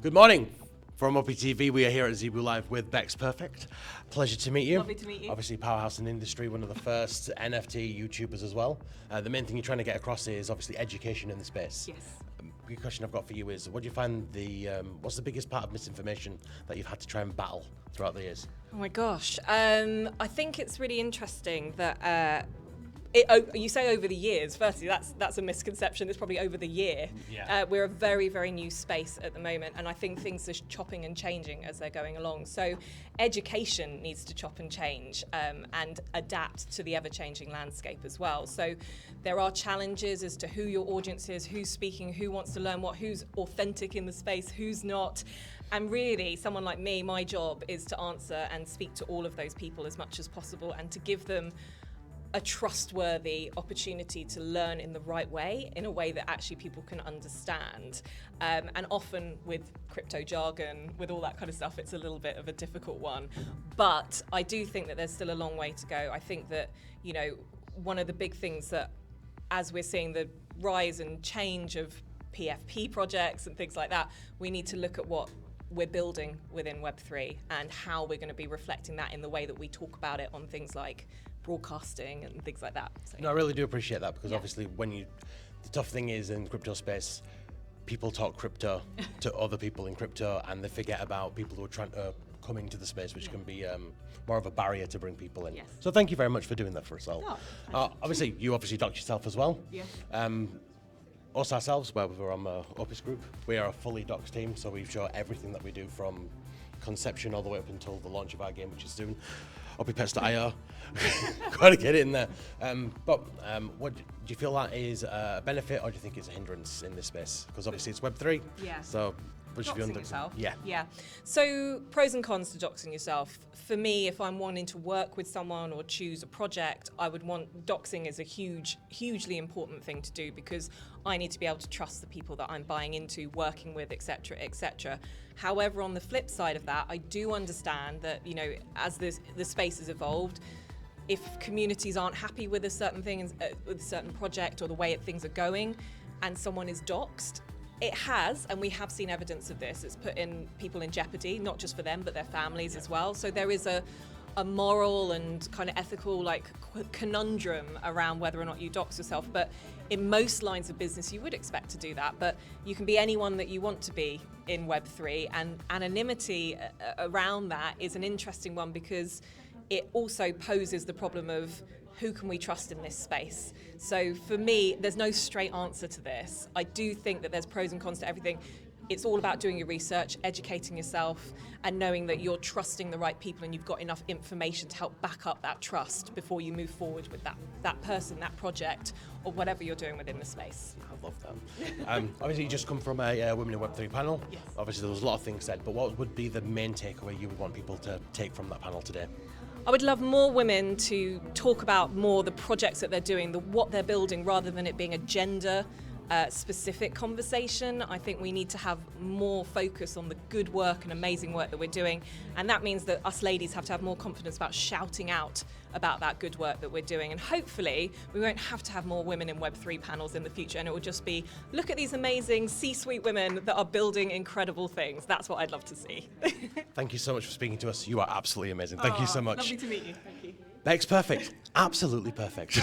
Good morning. From OPTV, we are here at Zebu Live with Becks. Perfect. Pleasure to meet you. Lovely to meet you. Obviously, powerhouse in the industry, one of the first NFT YouTubers as well. The main thing you're trying to get across is obviously education in the space. Yes. The question I've got for you is, what do you find what's the biggest part of misinformation that you've had to try and battle throughout the years? Oh my gosh. I think it's really interesting that you say over the years. Firstly, that's a misconception. It's probably over the year. Yeah. We're a very, very new space at the moment, and I think things are chopping and changing as they're going along. So education needs to chop and change and adapt to the ever-changing landscape as well. So there are challenges as to who your audience is, who's speaking, who wants to learn what, who's authentic in the space, who's not. And really, someone like me, my job is to answer and speak to all of those people as much as possible and to give them a trustworthy opportunity to learn in the right way, in a way that actually people can understand. And often with crypto jargon, with all that kind of stuff, it's a little bit of a difficult one. But I do think that there's still a long way to go. I think that, you know, one of the big things that, as we're seeing the rise and change of PFP projects and things like that, we need to look at what we're building within Web3 and how we're going to be reflecting that in the way that we talk about it on things like broadcasting and things like that. So, No, I really do appreciate that because obviously the tough thing is in crypto space, people talk crypto to other people in crypto and they forget about people who are trying to come into the space, which can be more of a barrier to bring people in. Yes. So thank you very much for doing that for us all. Oh, obviously, you docked yourself as well. Yeah. Us ourselves, where we're on Opis Group, we are a fully doxed team, so we show everything that we do from conception all the way up until the launch of our game, which is soon. OpiPets.io, got to get it in there. What do you feel that is a benefit, or do you think it's a hindrance in this space? Because obviously it's Web3. Yeah. So what should be Doxing under? yourself. Yeah. Yeah. So pros and cons to doxing yourself. For me, if I'm wanting to work with someone or choose a project, I would want doxing is a hugely important thing to do because I need to be able to trust the people that I'm buying into, working with, etc., etc. However, on the flip side of that, I do understand that, you know, as the space has evolved, if communities aren't happy with a certain thing, with a certain project or the way things are going, and someone is doxed, it has, and we have seen evidence of this, it's put people in jeopardy, not just for them, but their families as well. So there is a moral and kind of ethical conundrum around whether or not you dox yourself. But in most lines of business, you would expect to do that. But you can be anyone that you want to be in Web3, and anonymity around that is an interesting one because it also poses the problem of who can we trust in this space? So for me, there's no straight answer to this. I do think that there's pros and cons to everything. It's all about doing your research, educating yourself, and knowing that you're trusting the right people and you've got enough information to help back up that trust before you move forward with that person, that project, or whatever you're doing within the space. I love that. Obviously, you just come from a Women in Web3 panel. Yes. Obviously, there was a lot of things said, but what would be the main takeaway you would want people to take from that panel today? I would love more women to talk about more the projects that they're doing, what they're building, rather than it being a gender specific conversation. I think we need to have more focus on the good work and amazing work that we're doing, and that means that us ladies have to have more confidence about shouting out about that good work that we're doing. And hopefully we won't have to have more women in Web3 panels in the future, and it will just be, look at these amazing C-suite women that are building incredible things. That's what I'd love to see. Thank you so much for speaking to us. You are absolutely amazing. Thank you so much. Lovely to meet you. Thank you. Becks, perfect. Absolutely perfect.